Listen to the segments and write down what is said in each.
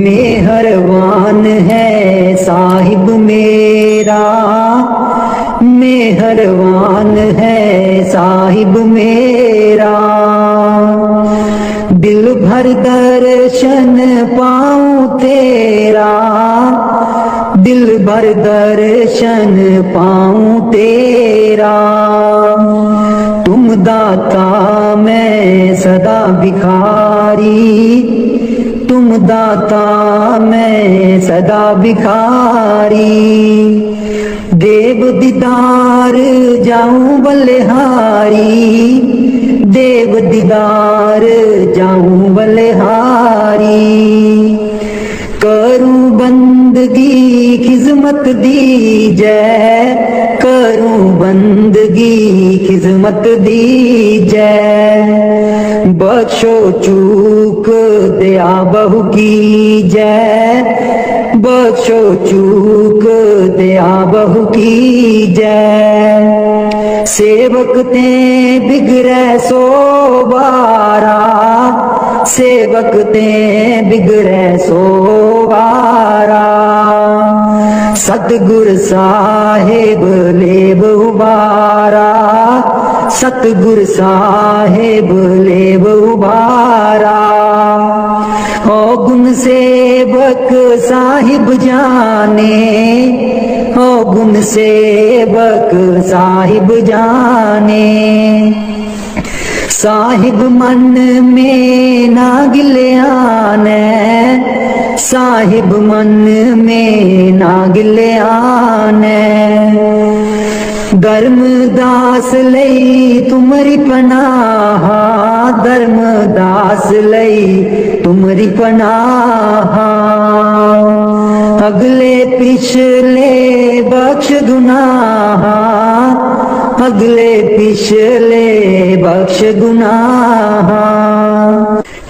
मेहरबान है साहिब मेरा, मेहरबान है साहिब मेरा। दिल भर दर्शन पाऊं तेरा, दिल भर दर्शन पाऊं तेरा। तुम दाता मैं सदा भिखारी, तुम दाता मैं सदा भिखारी। देव दीदार जाऊं बलिहारी, देव दीदार जाऊं बलिहारी। करूं बंदगी खिजमत दीजै, करूं बंदगी खिजमत दीजै। बख्शो चूक दया बहु कीजै, बख्शो चूक दया बहु कीजै। सेवक ते बिगड़ै सो बारा, सेवक ते बिगड़ै सो बारा। सतगुर साहिब लेब उबारा, सतगुर साहिब लेब उबारा। ओ गुण सेवक साहिब जाने, ओ गुण सेवक साहिब जाने। साहिब मन में ना गिल्याने, साहिब मन में ना गिल्याने। धर्मदास लई तुमरी पनाह, धर्मदास लई तुमरी पनाह। अगले पिछले बख्श गुनाह, अगले पिछले बख्श गुनाह।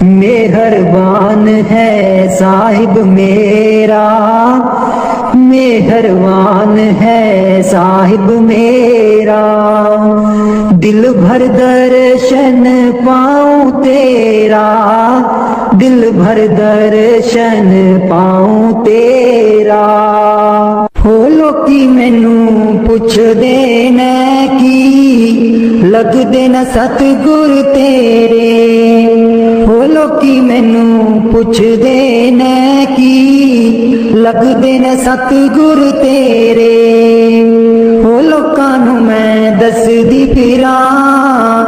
मेहरबान है साहिब मेरा, मेहरबान है साहिब मेरा। दिल भर दर्शन पाऊं तेरा, दिल भर दर्शन पाऊं तेरा। हो लोकी मैनू पुछदे ने की लगदे न सतगुर तेरे। हो लोकी मैनू पुछदे ने की लगदे न सतगुर तेरे। हो लोकां नू मैं दसदी फिरां,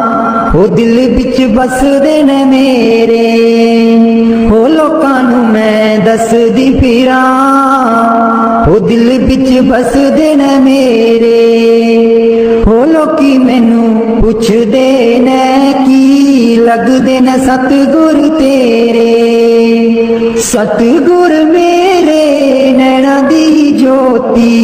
हो दिल विच बसदे ने मेरे। हो लोकां नू मैं दसदी फिरां, हो दिल विच बसदे ने मेरे। हो लोकी मैनू पुछदे ने की लगदे ने सतगुर तेरे। सतगुर मेरे नैना दी ज्योति,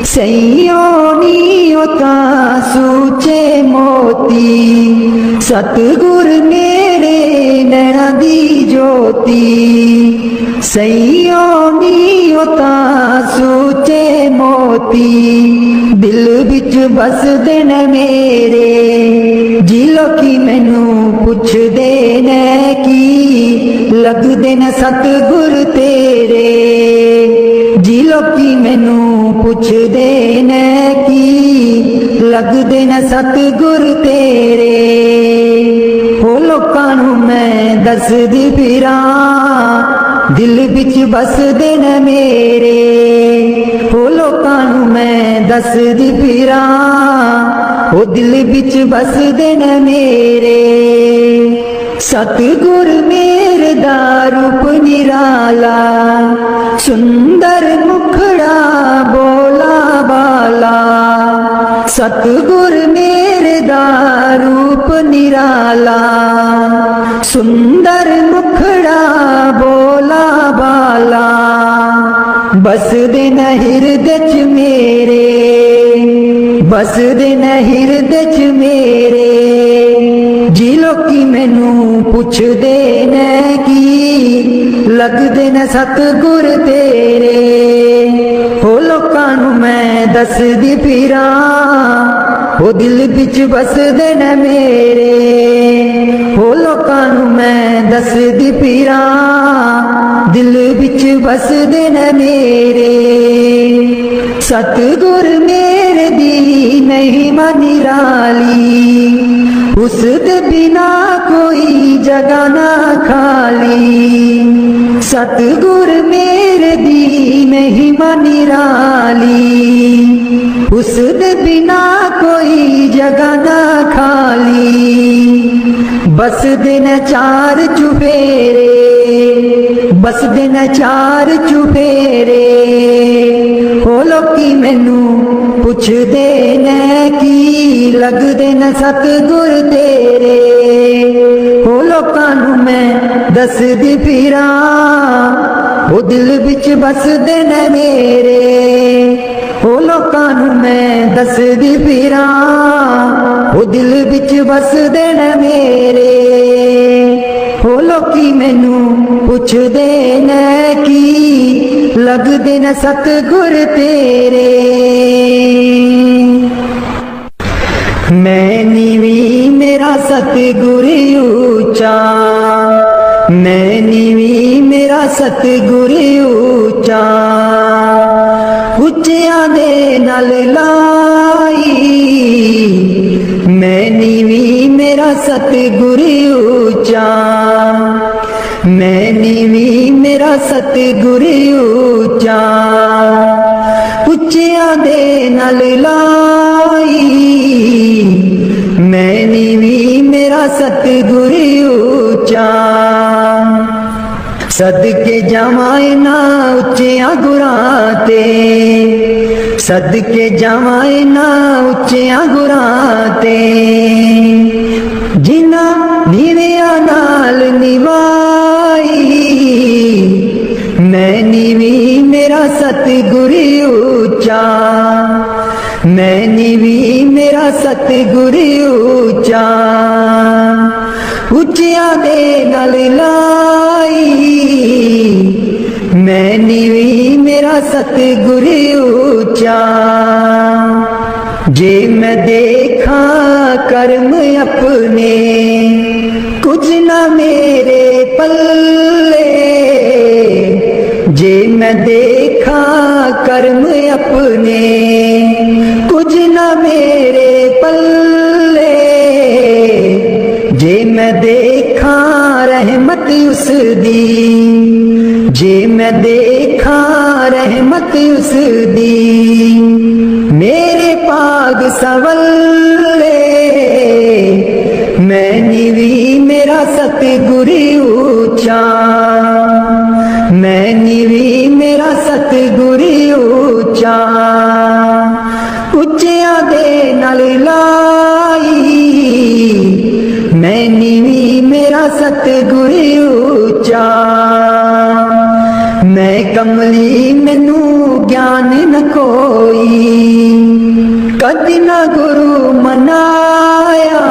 सईयों नी ओता सूचे मोती। सतगुर मेरे नैना दी ज्योति, सईयों नी ओता सूचे मोती। दिल विच बसदे ने मेरे, जी लोकी मैनू पुछदे ने की लगदे ने सतगुर तेरे। जी लोकी मैनू पुछदे ने की लगदे ने सतगुर तेरे। हो लोकां नू मैं दसदी फिरां, दिल विच बसदे ने मेरे। हो लोकां नू मैं दसदी फिरां, हो दिल विच बसदे ने मेरे। सतगुर मेरे दा रूप निराला, सुंदर मुखड़ा बोला बाला। सतगुर मेरे दा रूप निराला, सुंदर मुखड़ा बोला बाला। बसदे न हिरदे च मेरे, बसदे न हिरदे च मेरे। जी लोकी मैनू पुछदे ने की लगदे ने सतगुर तेरे। हो लोकां नू मैं दसदी फिरां, हो दिल विच बसदे ने मेरे। हो लोकां नूं मैं दसदी फिरां दिल विच बसदे ने मेरे सतगुर मेरे दी महिमा निराली उस दे बिना कोई जगह ना खाली सतगुर मेरे दी महिमा निराली उस दे बिना कोई जगह ना खाली बस दिन चार चुफेरे बस दिन चार चुफेरे हो लोकी मैनू पुछदे ने की लगदे ने सतगुर तेरे हो लोकां नूं मैं दसदी फिरां ओ दिल विच बसदे ने मेरे ओ लोकां नूं मैं दसदी फिरां ओ दिल विच बसदे ने मेरे ओ लोकी मैनू पुछदे ने की लगदे ने सतगुर तेरे मैं नीवी मेरा सतगुर ऊंचा मैं नीवी मेरा सतगुर ऊंचा ਉੱਚਿਆਂ ਦੇ ਨਾਲ ਲਾਈ ਮੈਂ ਨੀਵੀਂ ਮੇਰਾ ਸਤਿਗੁਰ ਉੱਚਾ ਮੈਂ ਨੀਵੀਂ ਮੇਰਾ ਸਤਿਗੁਰ ਉੱਚਾ ਉੱਚਿਆਂ ਦੇ ਨਾਲ ਲਾਈ ਮੈਂ ਨੀਵੀਂ ਮੇਰਾ ਸਤਿਗੁਰ ਉੱਚਾ सदके जावाए ना उच्चिया गुरां ते सदके जावाए ना उच्चिया गुरां ते जिन्ना नीविया नाल निवाई मैं नीवी मेरा सतगुर ऊंचा मैं नीवी मेरा सतगुर ऊंचा ਉੱਚਿਆਂ ਦੇ ਨਾਲ ਲਾਈ ਮੈਂ ਨੀਵੀਂ ਮੇਰਾ ਸਤਿਗੁਰ ਉੱਚਾ ਜੇ ਮੈਂ ਦੇਖਾਂ ਕਰਮ ਆਪਣੇ ਕੁਝ ਨਾ ਮੇਰੇ ਪੱਲੇ ਜੇ ਮੈਂ ਦੇਖਾਂ ਕਰਮ ਆਪਣੇ ਕੁਝ ਨਾ ਮੇਰੇ ਪੱਲੇ जे मैं देखा रहमत उस दी जे मैं देखा रहमत उस दी मेरे पाग सवले मैं नीवी मेरा सतगुर ऊंचा मैं नीवी मेरा सतगुर ऊंचा ਉੱਚਿਆਂ ਦੇ ਨਾਲ ਲਾਈ मैं नीवी मेरा सतगुर ऊंचा मैं कमली मैनू ज्ञान न कोई कदी ना गुरु मनाया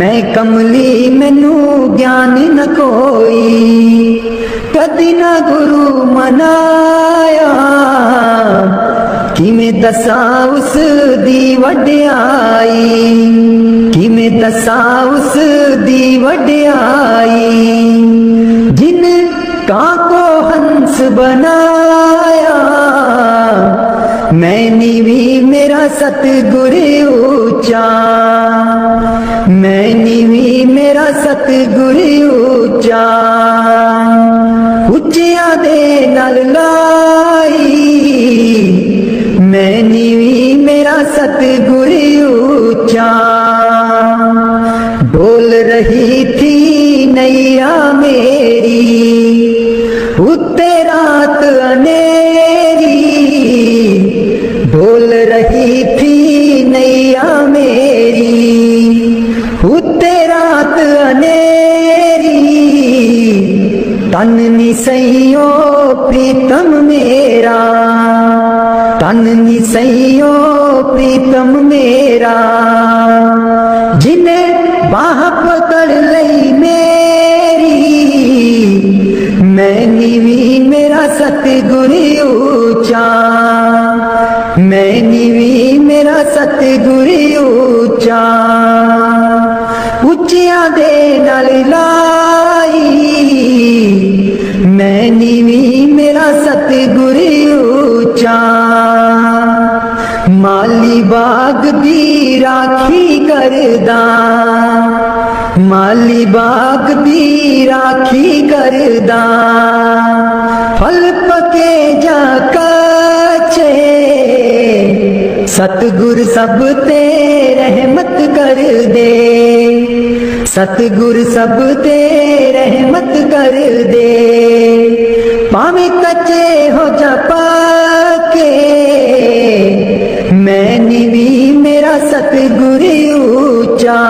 मैं कमली मैनू ज्ञान न कोई कदी ना गुरु मनाया किमें दसा उस दी वड्याई किमें दसा उस दी वड्याई जिन कां को हंस बनाया मैं नीवी मेरा सतगुर ऊंचा मैं नीवी मेरा सतगुर ऊंचा ਉੱਚਿਆਂ ਦੇ ਨਾਲ ਲਾਈ मैं नीवी मेरा सतगुर ऊंचा डोल रही थी नैया मेरी उत्ते रात अनेरी डोल रही थी नैया मेरी उत्ते रात अनेरी तन नी सहियो प्रीतम मेरा तन नी सहियो प्रीतम मेरा जिन्हें बाह पकड़ लई मेरी मैं नीवी मेरा सतगुर ऊंचा मैं नीवी मेरा सतगुर ऊंचा ਉੱਚਿਆਂ ਦੇ नाल लाई, मैं नीवी मेरा सतगुर ऊंचा, माली बाग दी राखी करदा, माली बाग दी राखी करदा, फल पके जा कच्चे, सतगुर सब ते रहमत कर दे, सतगुर सब ते रहमत कर दे, भावें कच्चे हो जा पक्के, मैं नीवी मेरा सतगुर ऊंचा,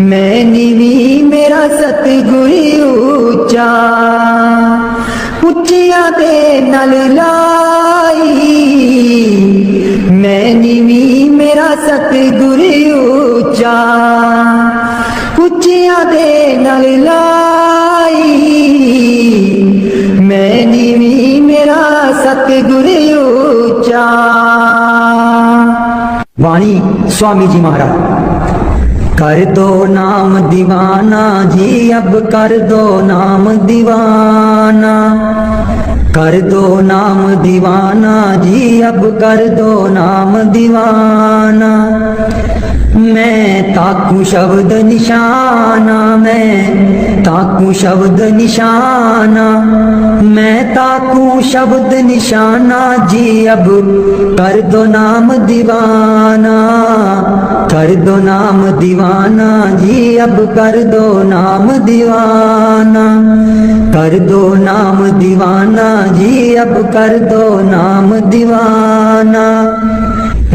मैं नीवी मेरा सतगुर ऊंचा, उच्चियां दे नाल लाई, मैं नीवी मेरा सतगुर ऊंचा, उच्चियां दे नाल लाई, मैं नीवी मेरा सतगुर ऊंचा। वाणी स्वामी जी महाराज। कर दो नाम दीवाना जी, अब कर दो नाम दीवाना, कर दो नाम दीवाना जी, अब कर दो नाम दीवाना, मैं ताकू शब्द निशाना, मैं ताकू शब्द निशाना, मैं ताकू शब्द निशाना जी, अब कर दो नाम दीवाना, कर दो नाम दीवाना जी, अब कर दो नाम दीवाना, कर दो नाम दीवाना जी, अब कर दो नाम दीवाना,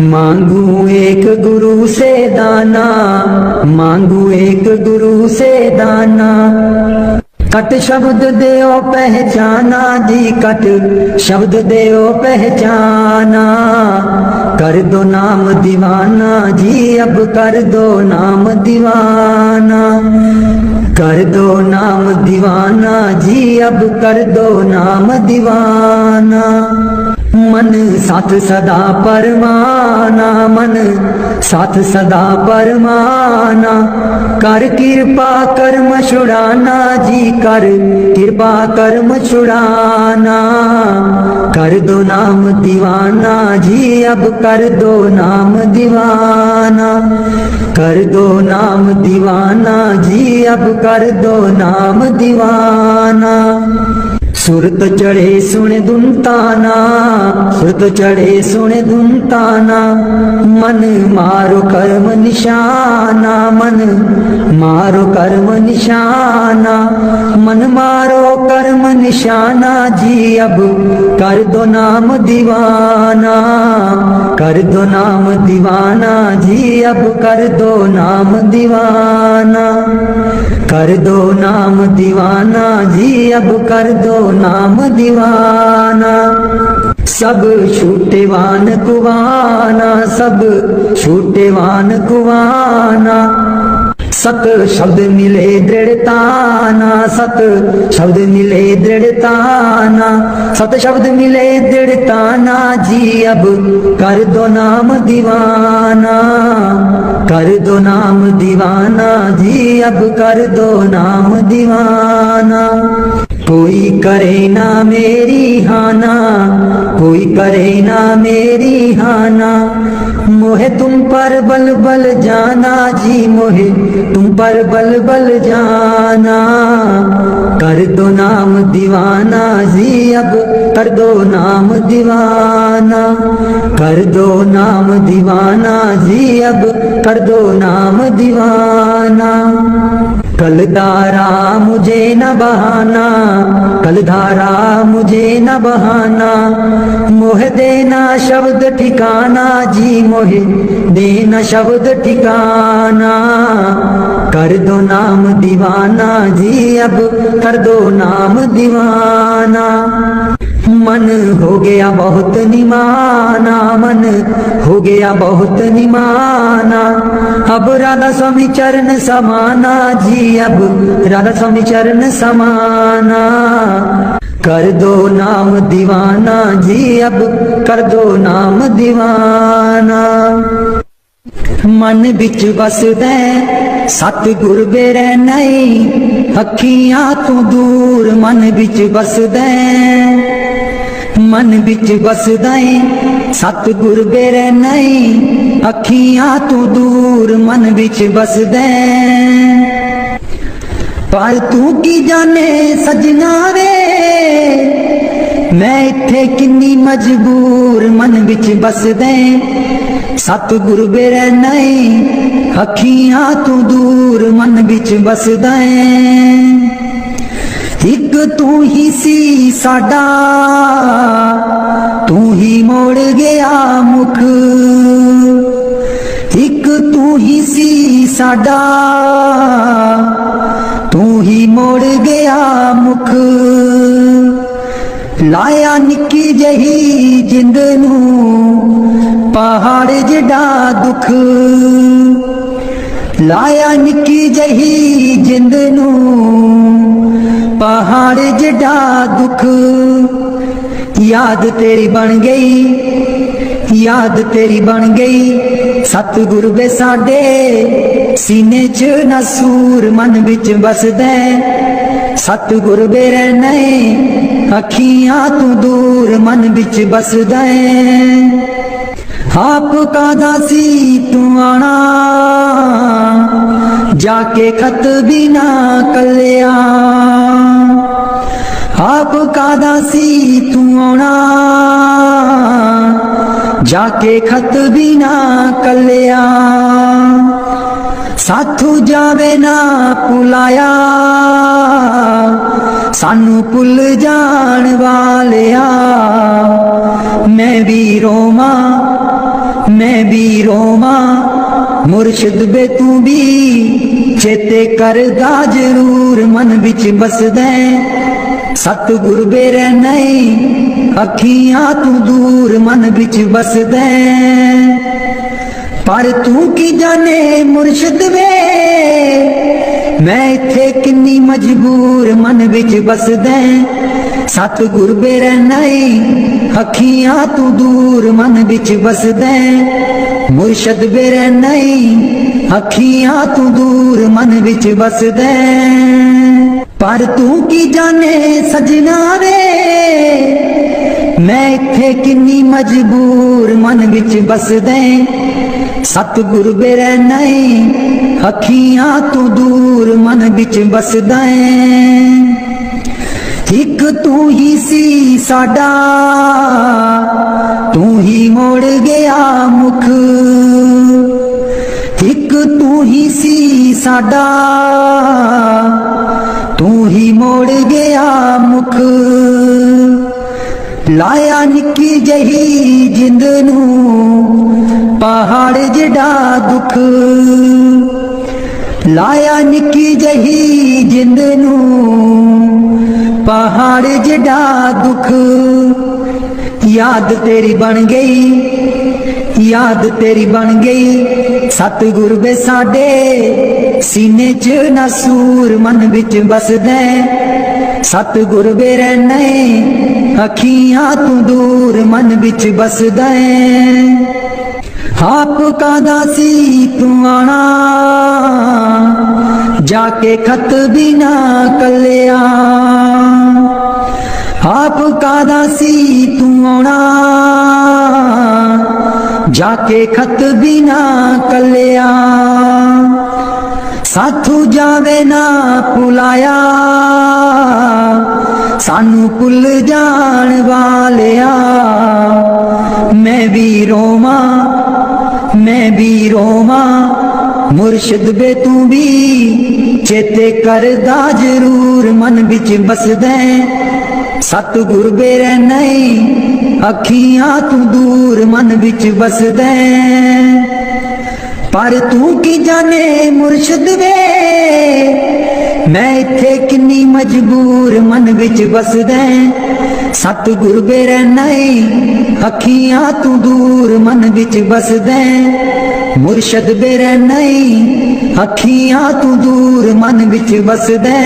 मांगू एक गुरु से दाना, मांगू एक गुरु से दाना, कट शब्द देओ पहचाना जी, कट शब्द देओ पहचाना, कर दो नाम दीवाना जी, अब कर दो नाम दीवाना, कर दो नाम दीवाना जी, अब कर दो नाम दीवाना, मन साथ सदा परमाना, मन साथ सदा परमाना, कर कृपा कर्म छुड़ाना जी, कर कृपा कर्म छुड़ाना, कर दो नाम दीवाना जी, अब कर दो नाम दीवाना, कर दो नाम दीवाना जी, अब कर दो नाम दीवाना, सुरत चढ़े सुन दुनताना, सुरत चढ़े सुन दुनताना, मन मारो कर्म निशाना, मन मारो कर्म निशाना, मन मारो कर्म निशाना जी, अब कर दो नाम दीवाना, कर दो नाम दीवाना जी, अब कर दो नाम दीवाना, कर दो नाम दीवाना जी, अब कर दो नाम दीवाना, सब छूटेवान कुवाना, सब छूटेवान कुवाना, सत शब्द मिले दृढ़ताना, सत शब्द मिले दृढ़ताना, सत शब्द मिले दृढ़ताना जी, अब कर दो नाम दीवाना, कर दो नाम दीवाना जी, अब कर दो नाम दीवाना, कोई करे ना मेरी हाना, कोई करे ना मेरी हाना, मोहे तुम पर बल बल जाना जी, मोहे तुम पर बल बल जाना, कर दो नाम दीवाना जी, अब कर दो नाम दीवाना, कर दो नाम दीवाना जी, अब कर दो नाम दीवाना, कलधारा मुझे न बहाना, कलधारा मुझे न बहाना, मोह देना शब्द ठिकाना जी, मोह देना शब्द ठिकाना, कर दो नाम दीवाना जी, अब कर दो नाम दीवाना, मन हो गया बहुत निमाना, मन हो गया बहुत निमाना, अब राधा स्वामी चरण समाना जी, अब राधा स्वामी चरण समाना, कर दो नाम दीवाना जी, अब कर दो नाम दीवाना, मन बिच बसदा सतगुर बेरै नहीं अखियां तू दूर मन बिच बसदा मन बिच बसदा सतगुर बेरै नहीं अखियां तू दूर मन बिच बसदा पर तू की जाने सजना वे मैं इत्थे किन्नी मजबूर मन बिच बसदा सतगुर बेरै नहीं अखियां तू दूर मन बिच बसदा एक तू ही सी साडा तू ही मोड़ गया मुख एक तू ही सी साडा तू ही मोड़ गया मुख लाया निक्की जही जिंद नू पहाड़ जिड़ा दुख लाया निक्की जही जिंद नू पहाड़ जिड़ा दुख याद तेरी बन गई याद तेरी बन गई सतगुर वे साडे सीने च नसूर मन बिच बसदा सतगुर बेरै नहीं अखियां तू दूर मन बिच बसदा आप कादा सी तू आना जाके खत भी ना कलिया आप कादा सी तू आना जाके खत भी ना कलिया साथू जावे ना पुलाया सानू पुल जान वालिया मैं भी रोमा मुर्शिद बे तू भी चेते करदा जरूर मन बिच बसदा सतगुर बेरै नहीं अखियां तू दूर मन बिच बसदा पर तू की जाने मुर्शिद वे मैं इत्थे किन्नी मजबूर मन बिच बसदा सतगुर बेरै नहीं अखियां तू दूर मन बिच बसदा मुर्शिद बेरै नहीं अखियां तू दूर मन बिच बसदा पर तू की जाने सजना वे मैं इत्थे किन्नी मजबूर मन बिच बसदा सतगुर बेरै नहीं अखियां तू दूर मन बिच बसदा एक तू ही सी साडा तू ही मोड़ गया मुख एक तू ही सी साडा तू ही मोड़ गया मुख लाया निक्की जही जिंद नू पहाड़ जिड़ा दुख लाया निक्की जही जिंद नू पहाड़ जिड़ा दुख याद तेरी बन गई याद तेरी बन गई सतगुर वे साडे सीने च नसूर मन बिच बसदा सतगुर बेरै नहीं अखियां तू दूर मन बिच बसदा आप कादा सी तू आना जाके खत भी ना कलिया आप कादा सी तू आना जाके खत भी ना कलिया साथू जावे ना पुलाया सानू पुल जान वालिया मैं भी रोमा मुर्शिद बे तू भी चेते करदा जरूर मन बिच बसदा सतगुर बेरै नहीं अखियां तू दूर मन बिच बसदा पर तू की जाने मुर्शिद वे मैं इत्थे किन्नी मजबूर मन बिच बसदा सतगुर बेरै नहीं अखियां तू दूर मन बिच बसदा मुर्शिद बेरै नहीं अखियां तू दूर मन बिच बसदा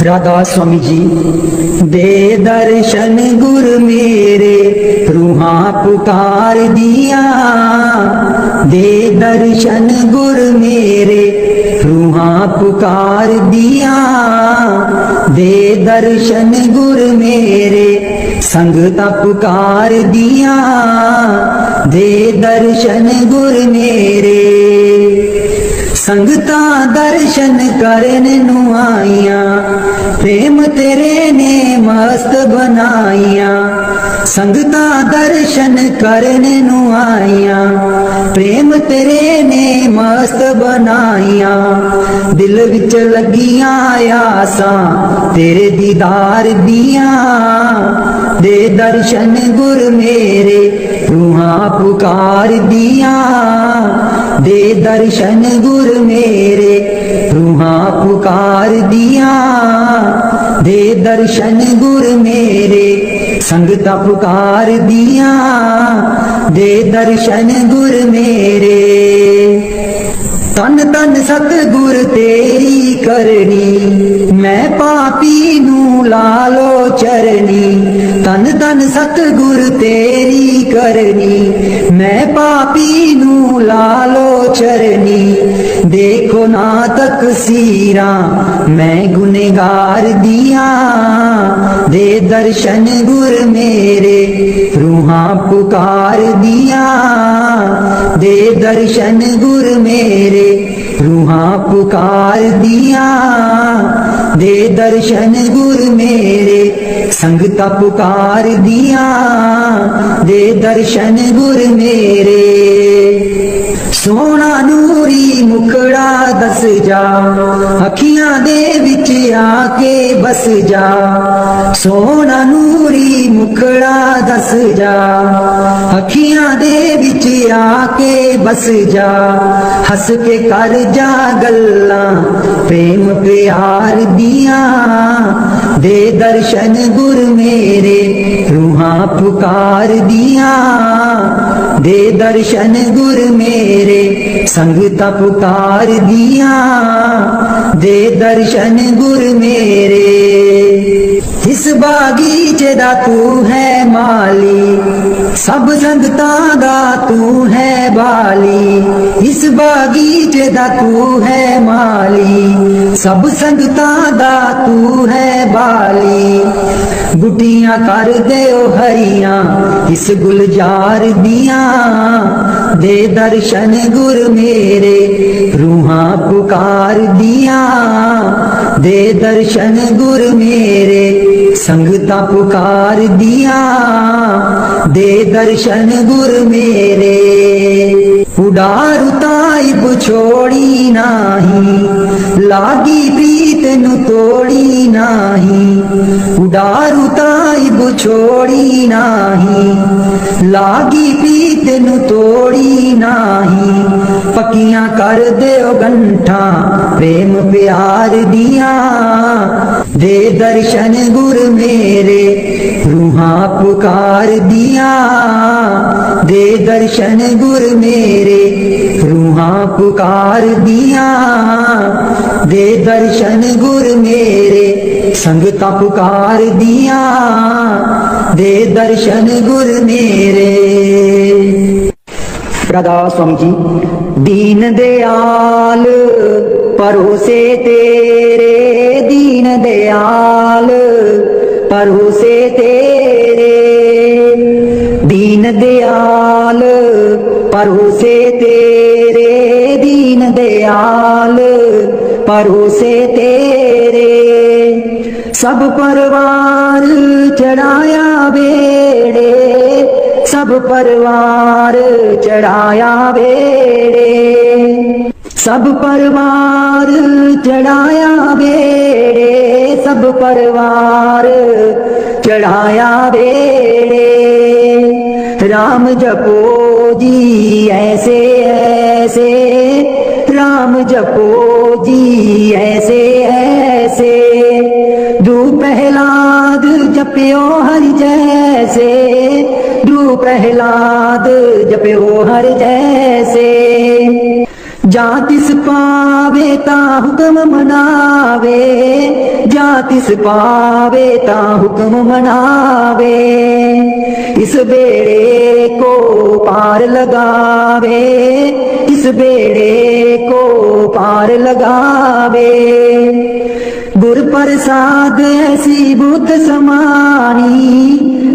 राधा स्वामी जी दे दर्शन गुर मेरे रूहां पुकार दिया, दे दर्शन गुर मेरे रूहां पुकार दिया, दे दर्शन गुर मेरे संगता पुकार दिया, दे दर्शन गुर मेरे संगता दर्शन करने नू आईया, प्रेम तेरे ने मस्त बनाईया, संगता दर्शन करने नू आईया, प्रेम तेरे ने मस्त बनाईया, दिल विच लगिया आसा तेरे दीदार दिया, दे दर्शन गुर मेरे रूहां पुकार दिया, दे दर्शन गुर मेरे रूहां पुकार दिया, दे दर्शन गुर मेरे संगता पुकार दिया, दे दर्शन गुर मेरे तन तन सतगुर तेरी करनी, मैं पापी नू लालो चरनी, तन तन सतगुर तेरी करनी, मैं पापी नू लालो चरनी, देखो ना तकसीरा मैं गुनहगार दिया, दे दर्शन गुर मेरे रूहां पुकार दिया, दे दर्शन गुर मेरे रूहां पुकार दिया, दे दर्शन गुर मेरे संगता पुकार दिया, दे दर्शन गुर मेरे सोना नूरी मुखड़ा दस जा, अखियां दे विच आके बस जा, सोना नूरी मुखड़ा दस जा, अखियां दे विच आके बस जा, हस के कर जा गल्लां प्रेम प्यार दिया, दे दर्शन गुर मेरे रूहां पुकार दिया, दे दर्शन गुर मेरे संगता पुकार दिया, दे दर्शन गुर मेरे इस बागीचे दा तू है माली, सब संगतां दा तू है बाली, इस बागीचे दा तू है माली, सब संगतां दा तू है बाली, गुटियां कर दे ओ हरियां इस गुलजार दिया, दे दर्शन गुर मेरे रूहां पुकार दिया, दे दर्शन गुर मेरे संगता पुकार दिया, दे दर्शन गुर मेरे उडारू ताइब छोड़ी नाही, लागी प्रीत नु तोड़ी नाही, उडारू ताइब छोड़ी नाही, लागी प्रीत नु तोड़ी नाही, पकियां कर दे गंठा प्रेम प्यार दिया, दे दर्शन गुर मेरे रूहां पुकार दिया, दे दर्शन गुर मेरे रूहां पुकार दिया, दे दर्शन गुर मेरे संगता पुकार दिया, दे दर्शन गुर मेरे राधा स्वामी जी दीन दयाल परोसे तेरे, दीन दयाल परोसे तेरे, दीन दयाल परोसे तेरे, दीन दयाल परोसे तेरे, सब परवार चढ़ाया बेड़े, सब परवार चढ़ाया बेड़े, सब परवार चढ़ाया बेड़े, सब परवार चढ़ाया बेड़े, राम जपो जी ऐसे ऐसे, राम जपो जी ऐसे ऐसे, दू प्रहलाद जप्यो हर जैसे, दू प्रहलाद जप्यो हर जैसे, ਜਾਂ ਤਿਸ ਪਾਵੇ ਤਾਂ ਹੁਕਮ ਮਨਾਵੇ, ਜਾਂ ਤਿਸ ਪਾਵੇ ਤਾਂ ਹੁਕਮ ਮਨਾਵੇ। ਇਸ बेड़े को पार लगावे, इस बेड़े को पार लगावे। गुर प्रसाद ऐसी बुद्ध समानी,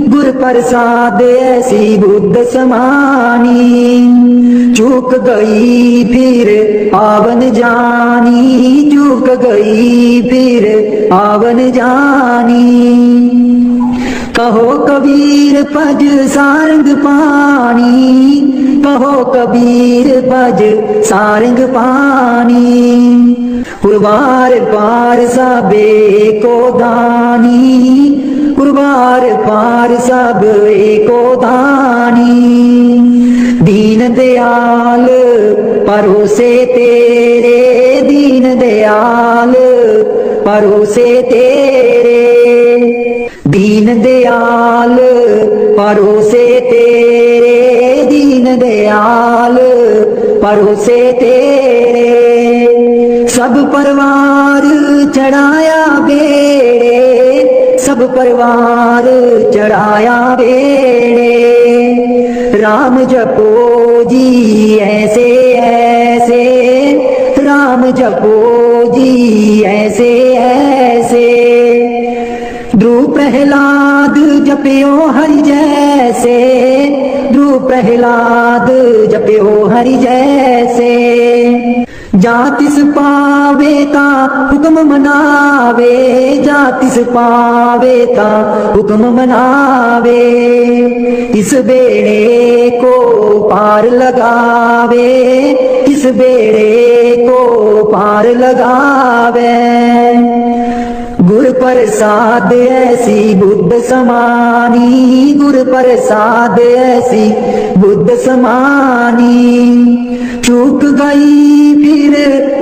गुर प्रसाद ऐसी बुद्ध समानी। चूक गई फिर आवन जानी, चूक गई फिर आवन जानी। कहो कबीर पज सारंग पानी, कहो कबीर पज सारंग पानी। कुरबार पार सबे को दानी, कुरबार पार सब एको दानी। दीन दयाल परोसे तेरे, दीन दयाल परोसे तेरे। दीन दयाल परोसे तेरे, दीन दयाल परोसे तेरे। सब परिवार चढ़ाया बेड़े, सब परिवार चढ़ाया बेड़े। राम जपो जी ऐसे ऐसे, राम जपो जी ऐसे ऐसे। ध्रुव प्रहलाद जप्यो हरि जैसे, ध्रुव प्रहलाद जप्यो हरि जैसे। जा तिस पावे ता हुक्म मनावे, जा तिस पावे ता हुक्म मनावे। इस बेड़े को पार लगावे, इस बेड़े को पार लगावे। गुर प्रसाद ऐसी बुद्ध समानी, गुर प्रसाद ऐसी बुद्ध समानी। चूक गई फिर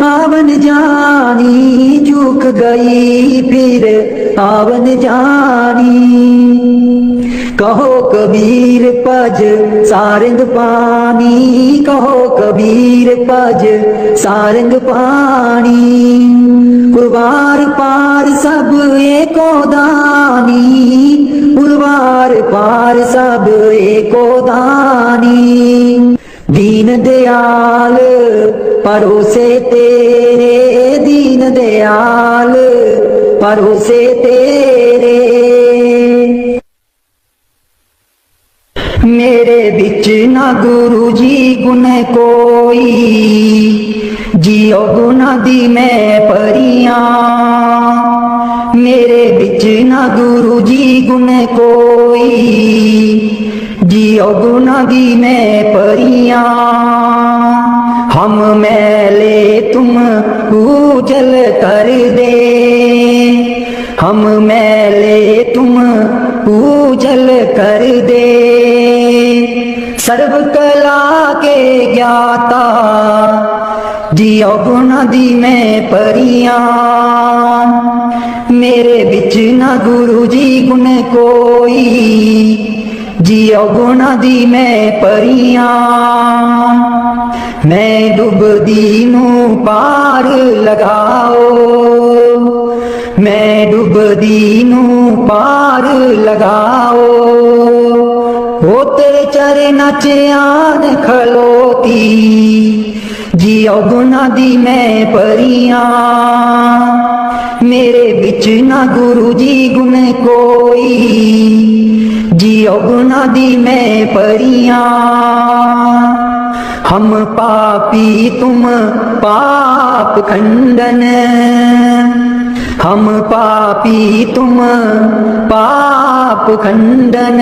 आवन जानी, चूक गई फिर आवन जानी। कहो कबीर पज सारंग पानी, कहो कबीर पज सारंग पानी। कुरबार पार सब एको दानी, कुरबार पार सब एको दानी। दीन दयाल परोसे तेरे, दीन दयाल परोसे तेरे। मेरे बिच ना गुरु जी गुण कोई, जियो गुना दी मैं परियां। मेरे बिच ना गुरु जी गुण कोई, जियो गुना दी मैं परियां। हम मैले तुम उजल कर दे, हम मैले तुम उजल कर दे। सर्व कला के ज्ञाता, जियो गुना दी मैं परियां। मेरे बिच ना गुरु जी गुण कोई, जियो गुना दी मैं परियां। मैं डुबदी नू पार लगाओ, मैं डुबदी नू पार लगाओ। ओ तेरे चरना च आन खलोती, जियो गुना दी मैं परियां। मेरे बिच ना गुरु जी गुण कोई, जियो गुना दी मैं परियां। हम पापी तुम पाप खंडन, हम पापी तुम पाप खंडन।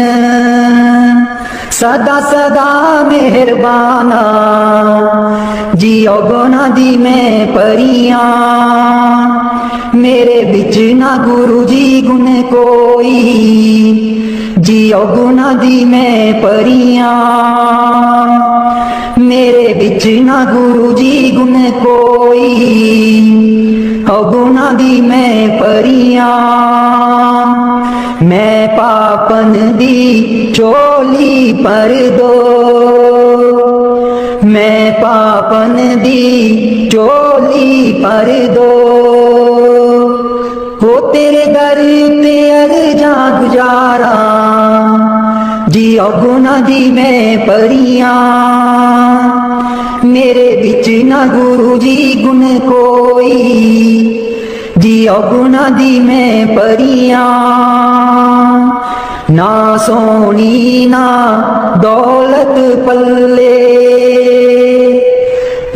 सदा सदा मेहरबाना, जियो गुना दी मैं परियां। मेरे बिच ना गुरु जी गुण कोई, जियो गुना दी मैं परियां। मेरे बिच ना गुरु जी गुण कोई, गुना दी मैं परियां। मैं पापन दी चोली पर दो, मैं पाप आपन दी चोली पर दो हो तेरे दर ते अर्जा गुजारा जी गुना दी मैं परियां मेरे बिच ना गुरु जी गुण कोई जी गुना दी मैं परियां ना सोनी ना दौलत पल्ले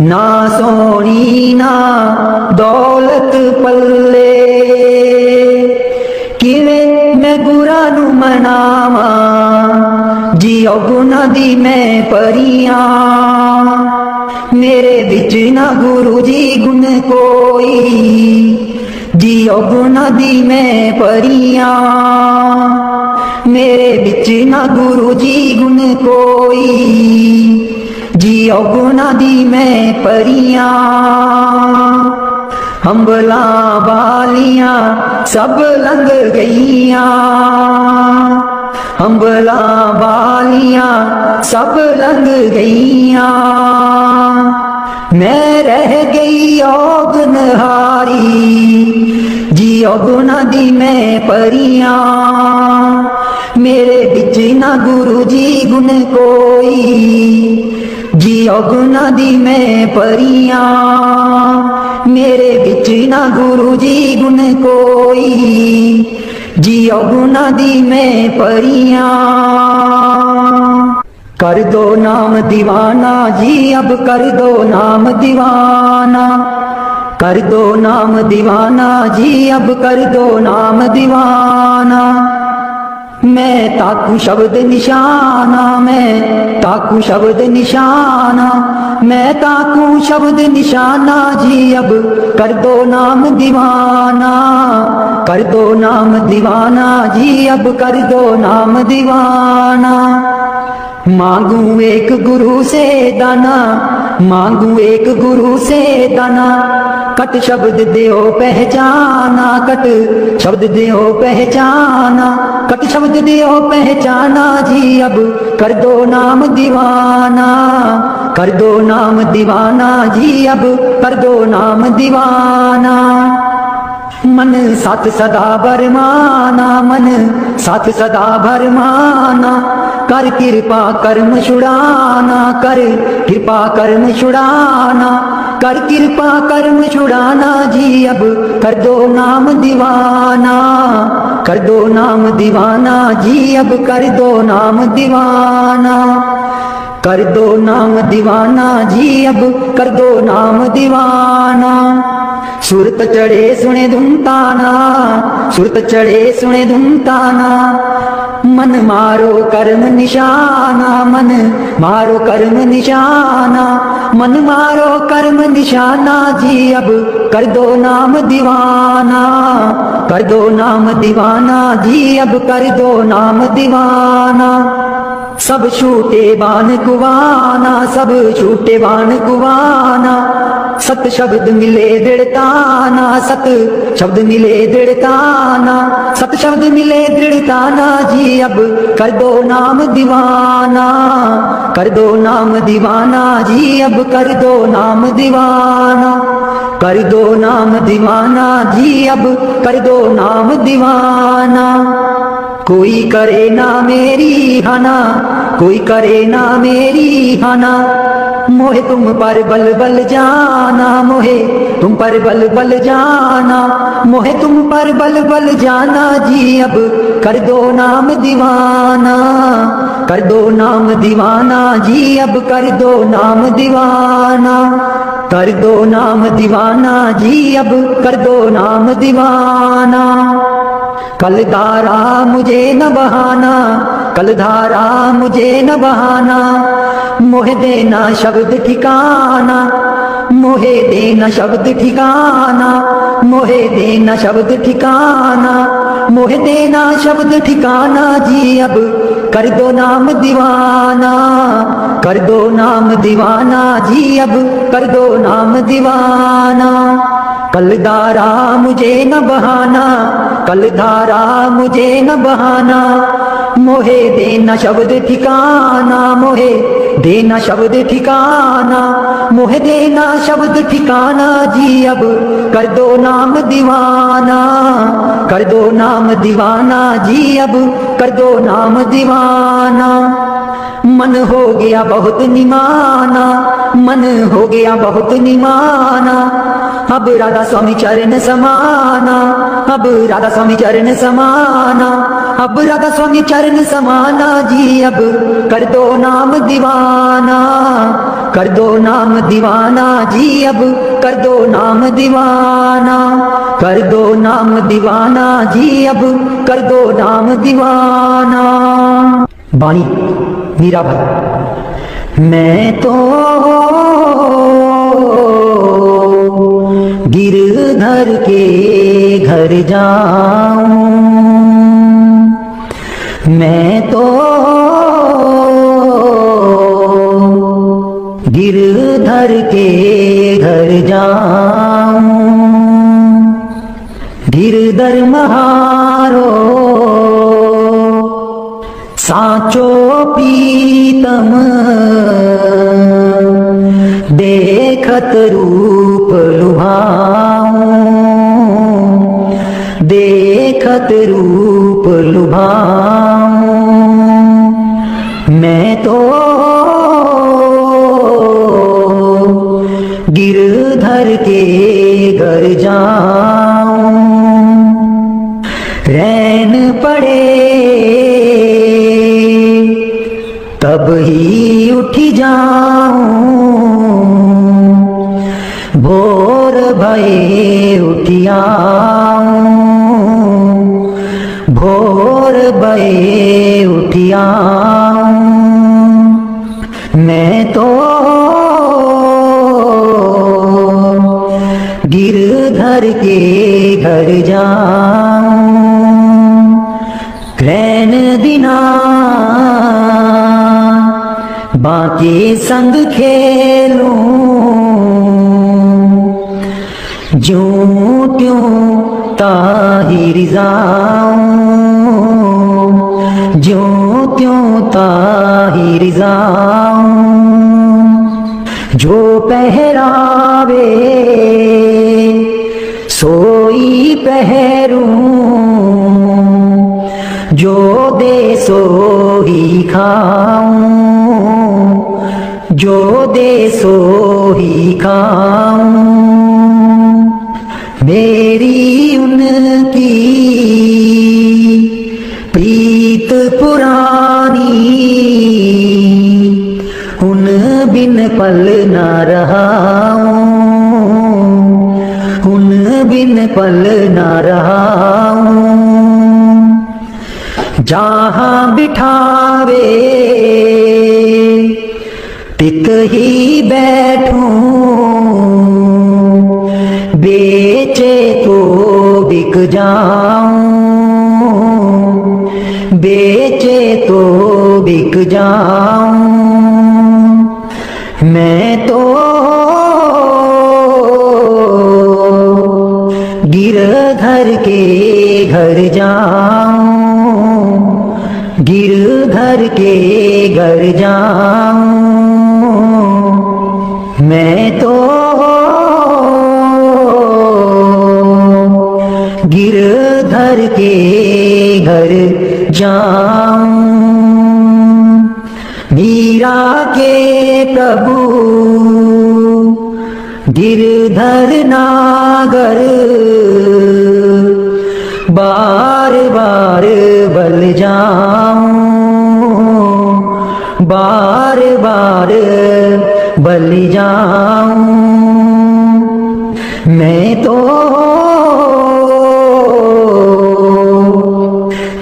ना सोनी ना दौलत पल्ले किवें मैं गुरा नू मनावा जी गुना दी मैं परियां मेरे बिच ना गुरु जी गुण कोई जी गुना दी मैं परियां मेरे बिच ना गुरु जी गुण कोई जी गुना दी मैं परियां अंबला वालियां सब लंघ गईयां अंबला वालियां सब लंघ गईयां मैं रह गई औगनहारी जी गुना दी मैं परियां मेरे बिच ना गुरु जी गुण कोई जी गुना दी मैं परियां मेरे बिच ना गुरु जी गुण कोई जी गुना दी मैं परियां कर दो नाम दीवाना जी अब कर दो नाम दीवाना कर दो नाम दीवाना जी अब कर दो नाम दीवाना मैं ताकू शब्द निशाना मैं ताकू शब्द निशाना मैं ताकू शब्द निशाना जी अब कर दो नाम दीवाना कर दो नाम दीवाना जी अब कर दो नाम दीवाना मांगू एक गुरु से दाना मांगू एक गुरु से दाना कट शब्द देओ पहचाना कट शब्द देओ पहचाना कट शब्द देओ पहचाना जी अब कर दो नाम दीवाना कर दो नाम दीवाना जी अब कर दो नाम दीवाना मन साथ सदा भरमाना मन साथ सदा भरमाना कर कृपा कर्म छुड़ाना कर कृपा कर्म छुड़ाना कर कृपा कर्म छुड़ाना जी अब कर दो नाम दीवाना कर दो नाम दीवाना जी अब कर दो नाम दीवाना कर दो नाम दीवाना जी अब कर दो नाम दीवाना सुरत चढ़े सुने धुमताना सुरत चढ़े सुने धुमताना मन मारो कर्म निशाना मन मारो कर्म निशाना मन मारो कर्म निशाना जी अब कर दो नाम दीवाना कर दो नाम दीवाना जी अब कर दो नाम दीवाना सब छूटे बान कुवाना सब छूटे बान कुवाना सत शब्द मिले दृढ़ताना सत शब्द मिले दृढ़ताना सत शब्द मिले दृढ़ताना जी अब कर दो नाम दीवाना कर दो नाम दीवाना जी अब कर दो नाम दीवाना कर दो नाम दीवाना जी अब कर दो नाम दीवाना कोई करे ना मेरी हना कोई करे ना मेरी हना मोहे तुम पर बल बल जाना मोहे तुम पर बल बल जाना मोहे तुम पर बल बल जाना जी अब कर दो नाम दीवाना कर दो नाम दीवाना जी अब कर दो नाम दीवाना कर दो नाम दीवाना जी अब कर दो नाम दीवाना कल धारा मुझे न बहाना कल धारा मुझे न बहाना मोहे देना शब्द ठिकाना मोहे देना शब्द ठिकाना मोहे देना शब्द ठिकाना मोहे देना शब्द ठिकाना जी अब कर दो नाम दीवाना कर दो नाम दीवाना जी अब कर दो नाम दीवाना कल धारा मुझे न बहाना कल धारा मुझे न बहाना मोहे देना शब्द ठिकाना मोहे देना शब्द ठिकाना, मोहे देना शब्द ठिकाना जी। अब कर दो नाम दीवाना, कर दो नाम दीवाना जी। अब कर दो नाम दीवाना। मन हो गया बहुत निमाना, मन हो गया बहुत निमाना। अब राधा स्वामी चरण समाना, अब राधा स्वामी चरण समाना, अब राधा स्वामी चरण समाना जी। अब कर दो नाम दीवाना, कर दो नाम दीवाना जी। अब कर दो नाम दीवाना, कर दो नाम दीवाना जी। अब कर दो नाम दीवाना। बाणी मीरा भाई। मैं तो गिरधर के घर जाऊं, मैं तो गिरधर के घर जाऊं। गिरधर महारो साचो पीतम, देखत रूप लुभाऊं, देखत रूप लुभाऊं। मैं तो गिरधर के घर जाऊं। रैन पड़े तब ही उठ जाऊं, भोर भये उठ आऊं, भोर भये उठ आऊं। मैं तो गिरधर के घर जाऊं। रैन दिना बाकी संग खेलूं, ज्यों त्यों ताहिर जाऊं, ज्यों त्यों ताहिर जाऊं। जो पहरावे सोई पहरूं, जो दे सो ही खाऊं, जो दे सो ही खाऊं। मेरी उनकी प्रीत पुरानी, उन बिन पल न रहाऊं, उन बिन पल न रहाऊं। जहाँ बिठावे टिक ही बैठूं, बेचे तो बिक जाऊं, बेचे तो बिक जाऊं। मैं तो गिरधर के घर जाऊं, गिरधर के घर जाऊं। मैं तो गिरधर के घर जाऊं। मीरा के प्रभु गिरधर नागर, बार बार बल जाऊं, बार बार बल जाऊं। मैं तो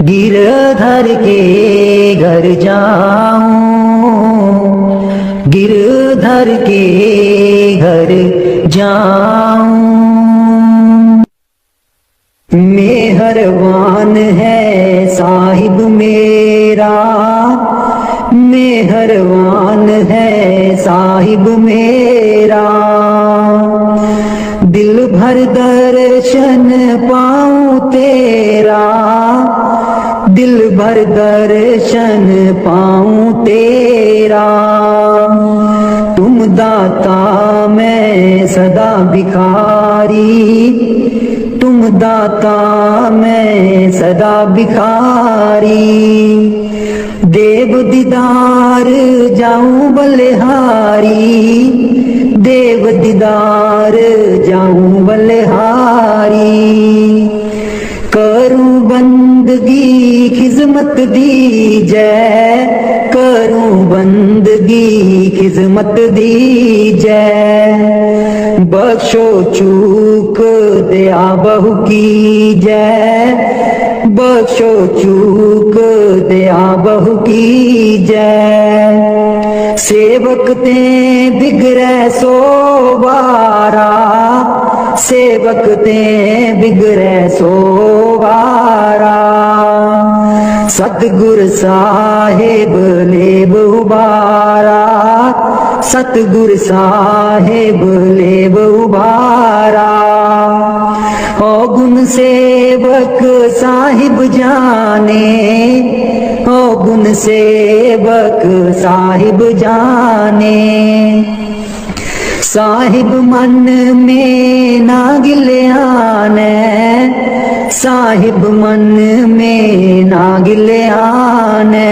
गिरधर के घर जाऊं, गिरधर के घर जाऊं। मेहरबान है साहिब मेरा, मेहरबान है साहिब मेरा। दिल भर दर्शन पाऊं तेरा, दिल भर दर्शन पाऊं तेरा। तुम दाता मैं सदा भिखारी, तुम दाता मैं सदा भिखारी। देव दीदार जाऊं बलिहारी, देव दीदार जाऊं बलिहारी। करूं बंदगी खिजमत दी जय, करूं बंदगी खिजमत दी जय। बख्शो चूक दया बहु की जय, बख्शो चूक दया बहु की जय। सेवक ते बिगड़े सो वारा, सेवक ते बिगड़े सो वारा। सतगुर साहिब लेब उबारा, सतगुर साहिब लेब उबारा। ओ गुण सेवक साहिब जाने, ओ गुण सेवक साहिब जाने। साहिब मन में ना गिल्याने, साहिब मन में ना गिल्याने।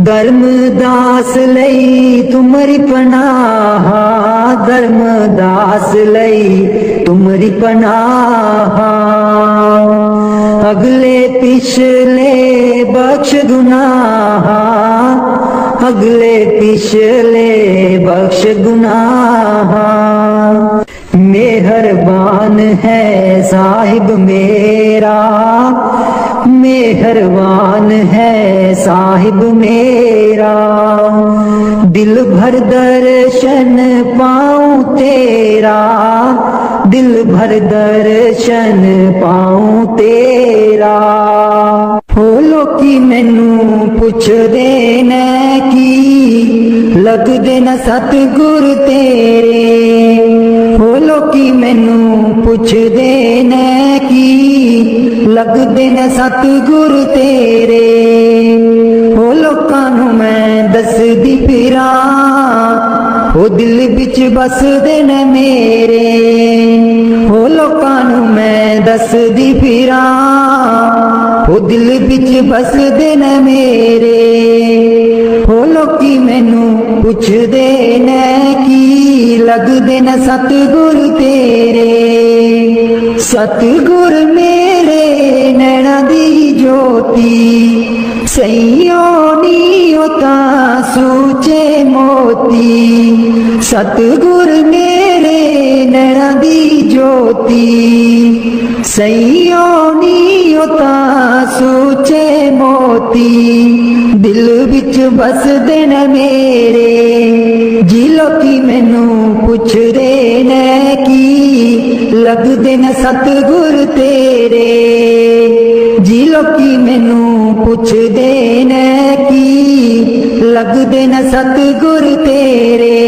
धर्मदास लई तुमरी पनाह, धर्मदास लई तुमरी पनाह। अगले पिछले बख्श गुनाह, अगले पिछले बख्श गुनाह। मेहरबान है साहिब मेरा, मेहरबान है साहिब मेरा। दिल भर दर्शन पाऊं तेरा, दिल भर दर्शन पाऊं तेरा। हो लोकी मैनू पुछदे ने की, लगदे न सतगुर तेरे। हो लोकी मैनू पुछदे ने की, लगदे न सतगुर तेरे। हो लोकां नू मैं दसदी फिरां, हो दिल विच बसदे ने मेरे। हो लोकां नू मैं दसदी फिरां, हो दिल विच बसदे ने मेरे। हो लोकी मैनू पुछदे ने की, लगदे न सतगुर तेरे। सतगुर मेरे नैना दी ज्योति, सईयो नीओ तां सूचे मोती। सतगुर मेरे नैना दी ज्योति, सईयो नीओ तां सूचे मोती। दिल विच बसदे न मेरे, जी लोकी मैनू पुछदे ने की, लगदे न सतगुर तेरे। जी लोकी मैनू पुछदे ने की, लगदे न सतगुर तेरे।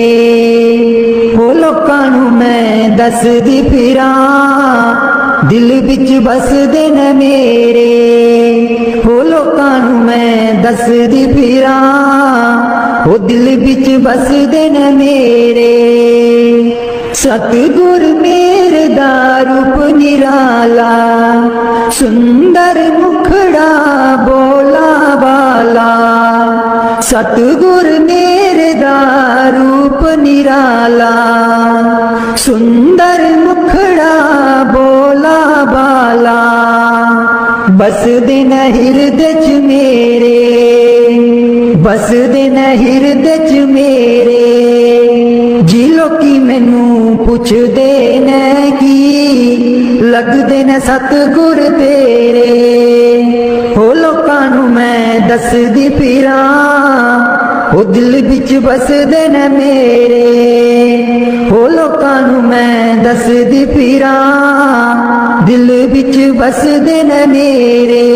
हो लोकां नू मैं दसदी फिरां, दिल विच बसदे न मेरे। हो लोकां नू मैं दसदी फिरां, हो दिल विच बसदे न मेरे। सतगुर मेरे दा रूप निराला, सुंदर मुखड़ा बोला वाला। सतगुर मेरे दा रूप निराला, सुंदर मुखड़ा बोला वाला। बसदे न हिरदे च मेरे, बसदे न हिरदे च मेरे। जी लोकी मैनू पुछदे ने की, लगदे न सतगुर तेरे। हो लोकां नू मैं दसदी फिरां, हो दिल विच बसदे न मेरे। हो लोकां नू मैं दसदी फिरां, दिल विच बसदे न मेरे।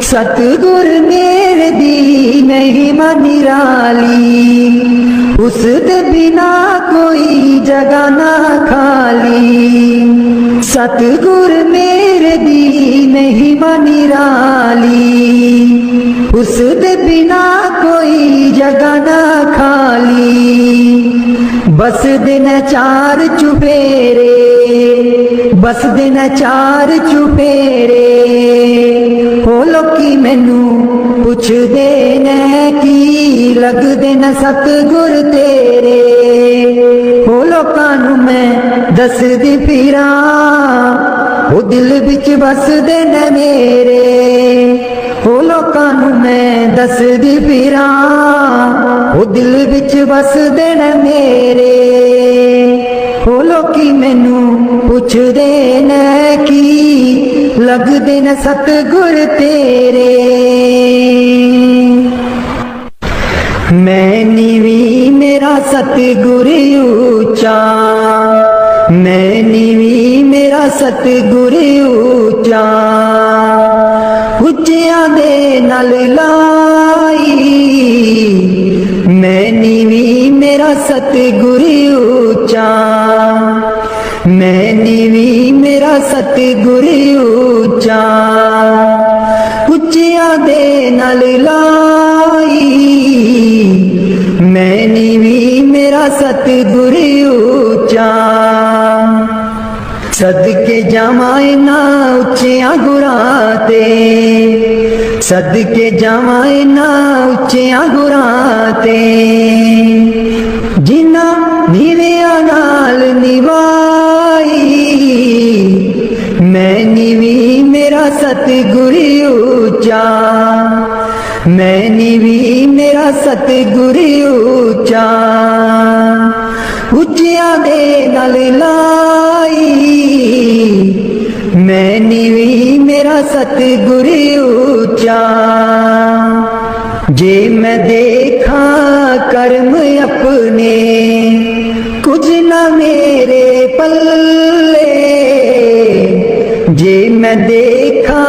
सतगुर मेरे दी महिमा निराली, उस दे बिना कोई जगह ना खाली। सतगुर मेरे दी महिमा निराली, उस दे बिना कोई जगह ना खाली। बस दिन चार चुफेरे, बस दिन चार चुफेरे, हो लोकी मैनू पुछदे ने की लगदे न सतगुर तेरे। हो लोकां नू मैं दसदी फिरां, ओ दिल विच बसदे ने मेरे। हो लोकां नू मैं दसदी फिरां, ओ दिल विच बसदे ने मेरे। हो लोकी मैनू पुछदे ने की लगदे न सतगुर तेरे। मैं नीवी मेरा सतगुर ऊंचा, मैं नीवी मेरा सतगुर ऊंचा। ਉੱਚਿਆਂ ਦੇ ਨਾਲ ਲਾਈ, मैं नीवी मेरा सतगुर ऊंचा, मैं नीवी मेरा सतगुर ऊंचा। ਉੱਚਿਆਂ ਦੇ ਨਾਲ ਲਾਈ, मैं नीवी मेरा सतगुर ऊंचा। सदके जावां ना उच्चियां गुरां ते, सदके जावां ना उच्चियां गुरां ते। जिन्ना नीवियां नाल निभाई, मैं नीवी मेरा सतगुर ऊंचा, मैं नीवी मेरा सतगुर ऊंचा। ਉੱਚਿਆਂ ਦੇ ਨਾਲ ਲਾਈ, मैं नीवी मेरा सतगुर ऊंचा। जे मैं देखा कर्म अपने, कुछ ना मेरे पल्ले। जे मैं देखा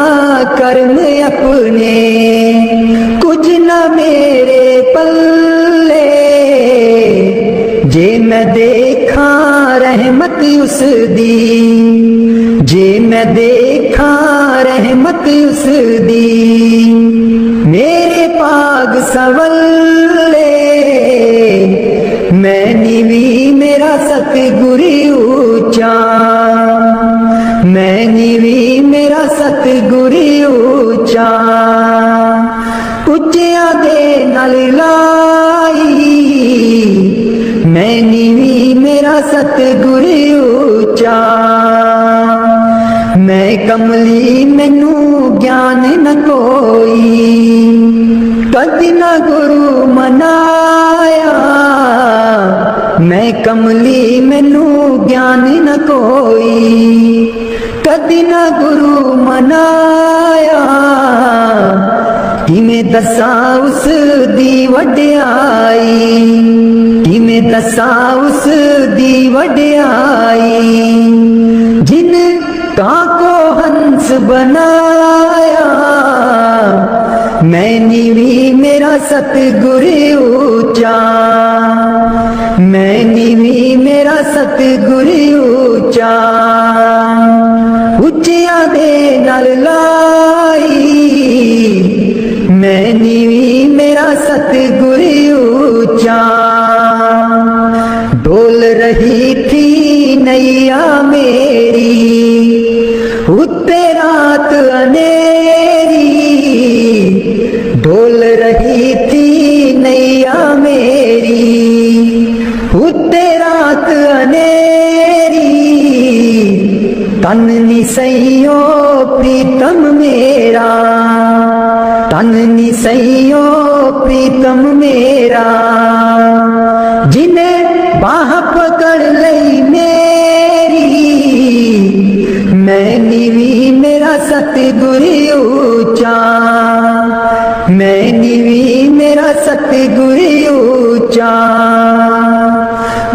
कर्म अपने, कुछ ना मेरे पल्ले। जे मैं देखा रहमत उस दी, जे मैं देखा रहमत उस दी। मेरे पाग सवल्ले, मैं नीवी मेरा सतगुर ऊंचा, मैं नीवी मेरा सतगुर ऊंचा। ਉੱਚਿਆਂ ਦੇ ਨਾਲ ਲਾਈ, मैं नीवी मेरा सतगुर ऊंचा। मैं कमली मैनू ज्ञान न कोई, कदी न गुरु मनाया। मैं कमली मैनू ज्ञान न कोई, कदी न गुरु मनाया। किवें दसां उस दी वड्याई, किवें दसां उस दी वड्याई। जिन कां को हंस बनाया, मैं नीवी मेरा सतगुर ऊंचा, मैं नीवी मेरा सतगुर ऊंचा। ਉੱਚਿਆਂ ਦੇ ਨਾਲ ਲਾਈ, मैं नीवी मेरा सतगुर ऊंचा। डोल रही थी नैया मेरी, उत्ते रात अनेरी। डोल रही थी नैया मेरी, उत्ते रात अनेरी। तन निसैयो प्रीतम मेरा, तन निसैयो प्रीतम मेरा। जिन्हें बाह पकड़ लई मेरी, मैं नीवी मेरा सतगुर ऊंचा, मैं नीवी मेरा सतगुर ऊंचा।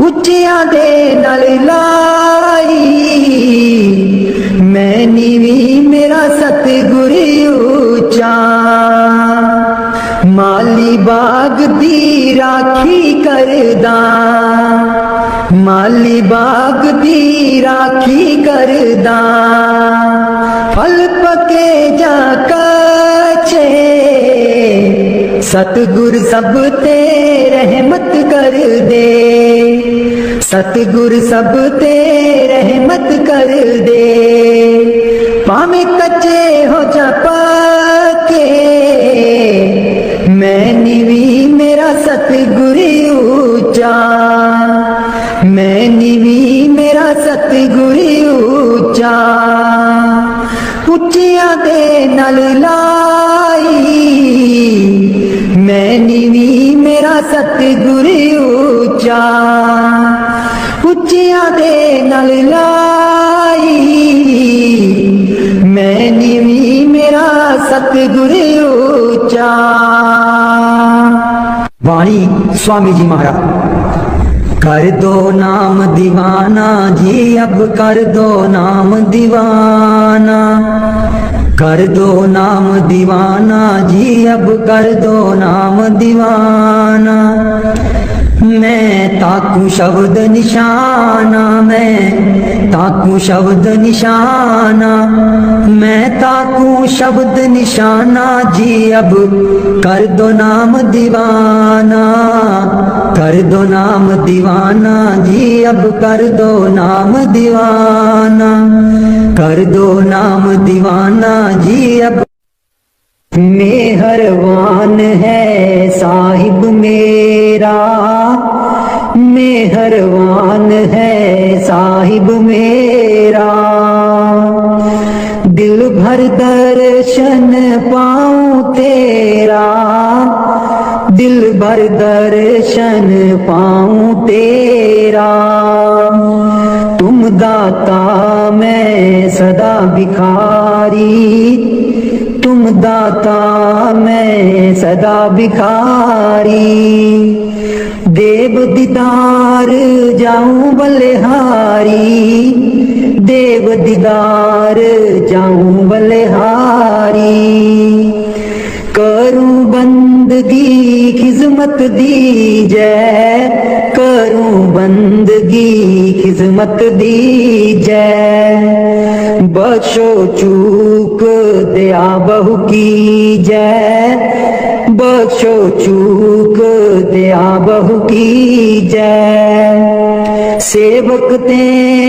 ਉੱਚਿਆਂ ਦੇ ਨਾਲ ਲਾਈ, मैं नीवी मेरा सतगुर ऊंचा। माली बाग दी राखी करदा, माली बाग दी राखी करदा, फल पके जा कच्चे, सतगुर सब ते रहमत कर दे, सतगुर सब ते रहमत कर दे। भावें कच्चे हो जा पक्के, मैं नीवी मेरा सतगुर ऊंचा, मैं नीवी मेरा सतगुर ऊंचा। उच्चियां दे नाल लाई, मैं नीवी मेरा सतगुर ऊंचा, उच्चियां दे नाल लाई, मैं नीवी मेरा सतगुर ऊंचा। वाणी स्वामी जी महाराज। कर दो नाम दीवाना जी, अब कर दो नाम दीवाना, कर दो नाम दीवाना जी, अब कर दो नाम दीवाना। मैं ताकू शब्द निशाना, मैं ताकू शब्द निशाना, मैं ताकू शब्द निशाना जी, अब कर दो नाम दीवाना, कर दो नाम दीवाना जी, अब कर दो नाम दीवाना, कर दो नाम दीवाना जी। अब मेहरबान है साहिब मेरा, मेहरबान है साहिब मेरा, दिल भर दर्शन पाऊं तेरा, दिल भर दर्शन पाऊं तेरा। तुम दाता मैं सदा भिखारी, तुम दाता मैं सदा भिखारी। देव दीदार जाऊं बलिहारी, देव दीदार जाऊं बलिहारी। करूं बंदगी खिजमत दीजै, करूं बंदगी खिजमत दीजै। बख्शो चूक दया बहु कीजै, बख्शो चूक दया बहु कीजै। सेवक ते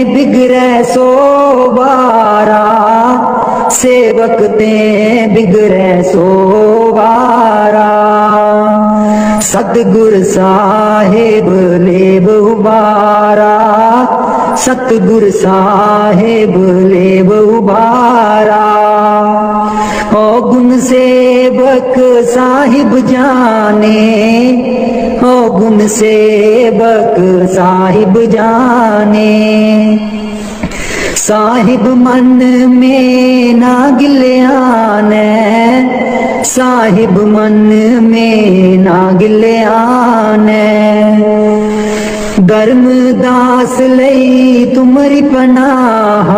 बिगड़ै सो बारा, सेवक ते बिगड़ै सो बारा। सतगुर साहिब लेब उबारा, सतगुर साहिब लेब उबारा। ओ गुण सेवक साहिब जाने, ओ गुण सेवक साहिब जाने। साहिब मन में ना गिल्याने, साहिब मन में ना गिल्याने। धर्मदास लई तुमरी पनाह,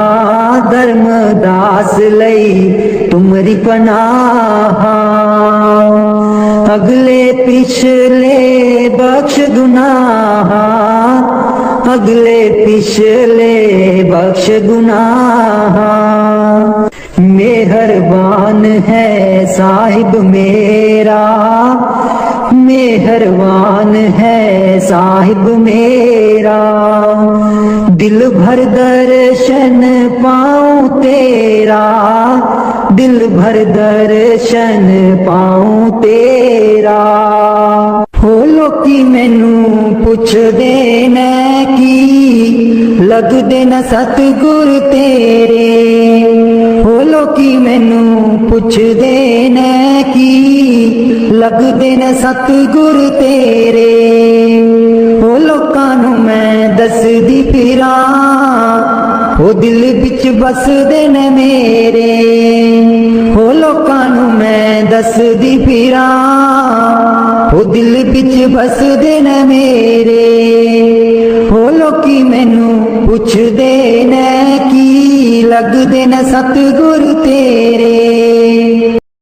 धर्मदास लई तुमरी पनाह। अगले पिछले बख्श गुनाह, अगले पिछले बख्श गुनाह। मेहरबान है साहिब मेरा, मेहरबान है साहिब मेरा। दिल भर दर्शन पाऊं तेरा, दिल भर दर्शन पाऊं तेरा। हो लोकी मैनू पुछदे ने की लगदे न सतगुर तेरे। हो लोकी मैनू पुछदे ने की लगदे न सतगुर तेरे। हो लोकां नू मैं दसदी फिरां, हो दिल विच बसदे ने मेरे। हो लोकां नू मैं दसदी फिरां, हो दिल विच बसदे ने मेरे। हो लोकी मैनू पुछदे ने की लगदे ने सतगुर